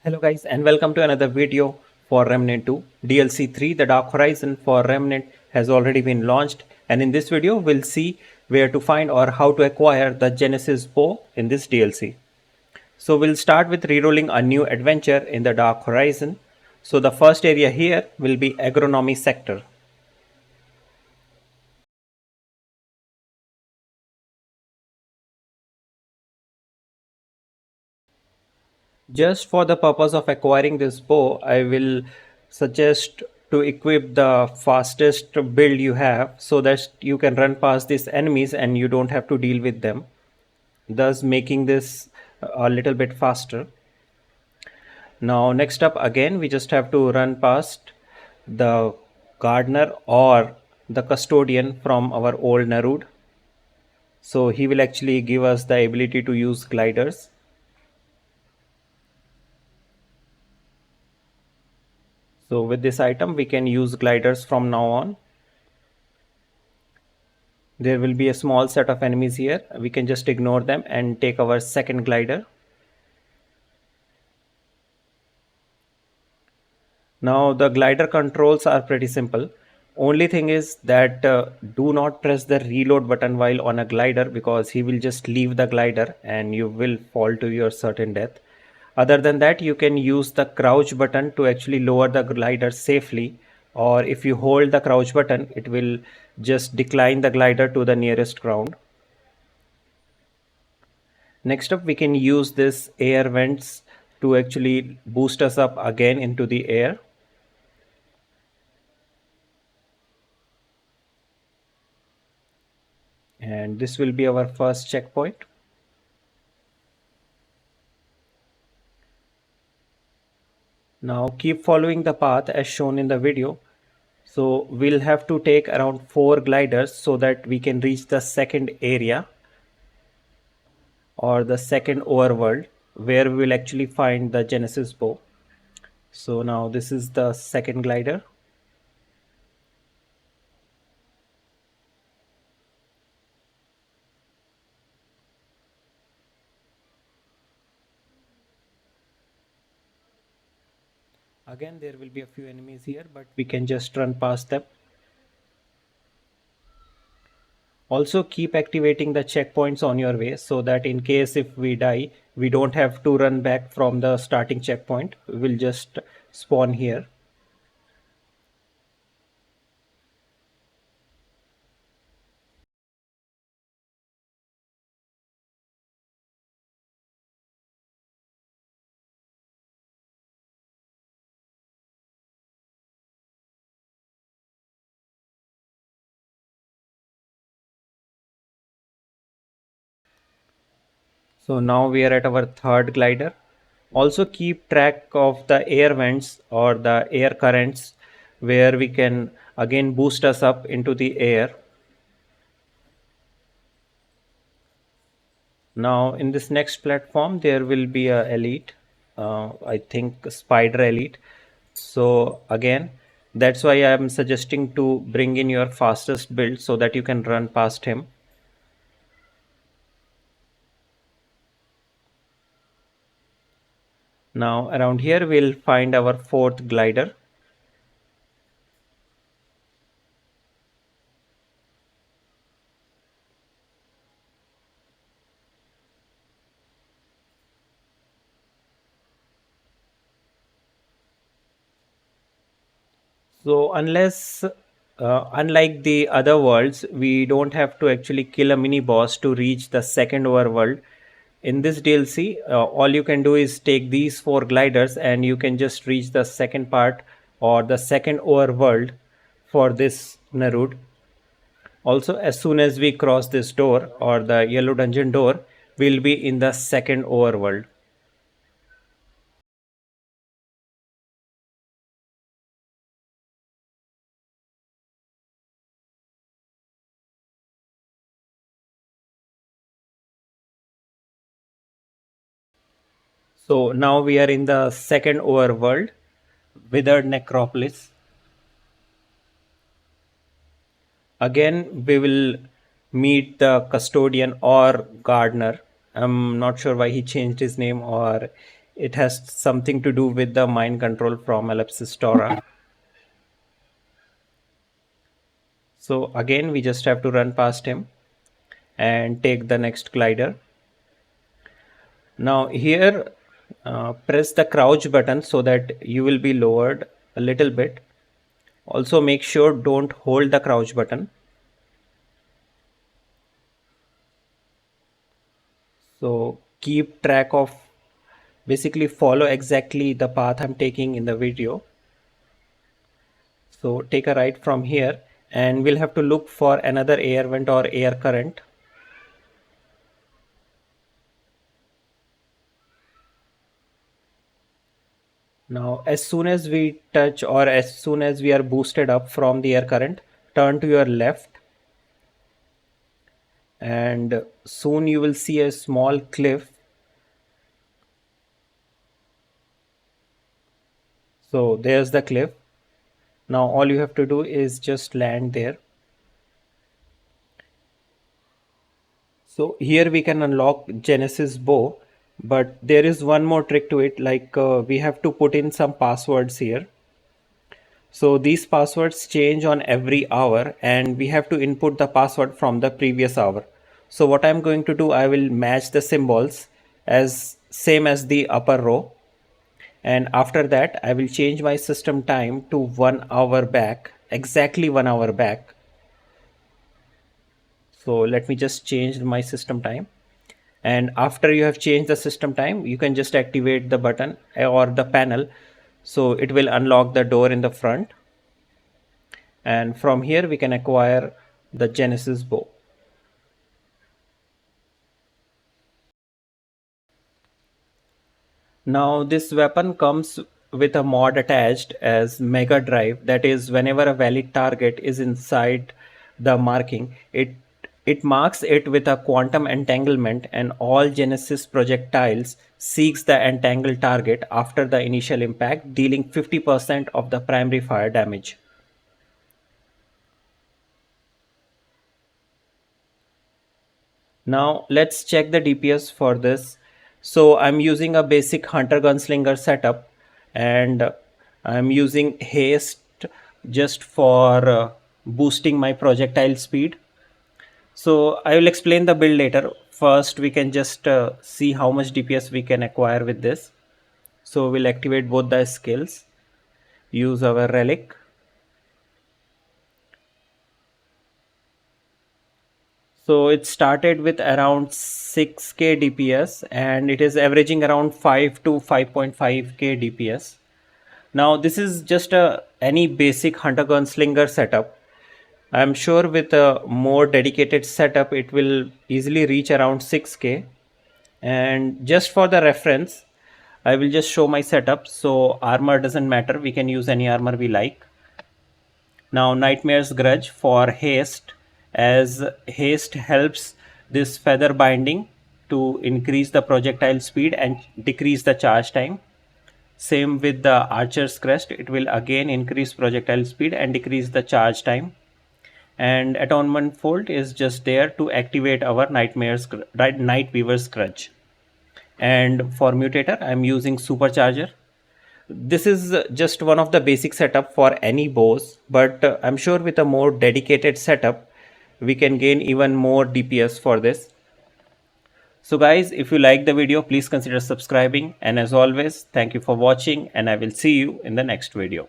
Hello guys and welcome to another video for Remnant 2. DLC 3 The Dark Horizon for Remnant has already been launched, and in this video we'll see where to find or how to acquire the Genesis bow in this DLC. So we'll start with rerolling a new adventure in the Dark Horizon. So the first area here will be Agronomy sector. Just for the purpose of acquiring this bow, I will suggest to equip the fastest build you have so that you can run past these enemies and you don't have to deal with them, thus making this a little bit faster. Now next up, again we just have to run past the gardener or the custodian from our old Narud. So he will actually give us the ability to use gliders. So with this item we can use gliders from now on. There will be a small set of enemies here. We can just ignore them and take our second glider. Now the glider controls are pretty simple. Only thing is that do not press the reload button while on a glider, because he will just leave the glider and you will fall to your certain death. Other than that, you can use the crouch button to actually lower the glider safely, or if you hold the crouch button it will just decline the glider to the nearest ground. Next up, we can use this air vents to actually boost us up again into the air. And this will be our first checkpoint. Now keep following the path as shown in the video. So we'll have to take around 4 gliders so that we can reach the second area or the second overworld where we will actually find the Genesis bow. So now this is the second glider. Again, there will be a few enemies here, but we can just run past them. Also keep activating the checkpoints on your way so that in case if we die, we don't have to run back from the starting checkpoint. We will just spawn here. So now we are at our third glider. Also keep track of the air vents or the air currents where we can again boost us up into the air. Now in this next platform there will be a elite, I think spider elite. So again, that's why I am suggesting to bring in your fastest build so that you can run past him. Now around here we'll find our fourth glider. So unlike the other worlds, we don't have to actually kill a mini boss to reach the second overworld. In this DLC, all you can do is take these 4 gliders and you can just reach the second part or the second overworld for this Narud. Also, as soon as we cross this door or the yellow dungeon door, we'll be in the second overworld. So now we are in the second overworld, Withered Necropolis. Again, we will meet the custodian or gardener. I'm not sure why he changed his name, or It has something to do with the mind control from Ellipsis Tora. So again, we just have to run past him and take the next glider. Now here, press the crouch button so that you will be lowered a little bit. Also make sure don't hold the crouch button. So keep track of, basically follow exactly the path I'm taking in the video. So take a right from here and we'll have to look for another air vent or air current. Now as soon as we touch or as soon as we are boosted up from the air current, turn to your left and soon you will see a small cliff. So there's the cliff. Now all you have to do is just land there. So here we can unlock Genesis bow, but there is one more trick to it, like we have to put in some passwords here. So these passwords change on every hour and we have to input the password from the previous hour. So what I'm going to do, I will match the symbols as same as the upper row. And after that, I will change my system time to 1 hour back, exactly 1 hour back. So let me just change my system time. And after you have changed the system time, you can just activate the button or the panel. So it will unlock the door in the front. And from here we can acquire the Genesis bow. Now this weapon comes with a mod attached as Mega Drive, that is whenever a valid target is inside the marking, it marks it with a quantum entanglement and all Genesis projectiles seeks the entangled target after the initial impact, dealing 50% of the primary fire damage. Now let's check the DPS for this. So I'm using a basic hunter gunslinger setup and I'm using haste just for boosting my projectile speed. So I will explain the build later. First we can just see how much DPS we can acquire with this. So we'll activate both the skills, use our relic. So it started with around 6k DPS and it is averaging around 5 to 5.5k DPS. Now this is just a any basic hunter gunslinger setup. I'm sure with a more dedicated setup it will easily reach around 6k. And just for the reference, I will just show my setup. So armor doesn't matter, we can use any armor we like. Now Nightmare's Grudge for haste, as haste helps this feather binding to increase the projectile speed and decrease the charge time. Same with the Archer's Crest, it will again increase projectile speed and decrease the charge time. And Atonement Fold is just there to activate our Nightweaver's Grudge. And for Mutator, I'm using Supercharger. This is just one of the basic setup for any boss, but I'm sure with a more dedicated setup we can gain even more DPS for this. So guys, if you like the video, please consider subscribing, and as always, thank you for watching and I will see you in the next video.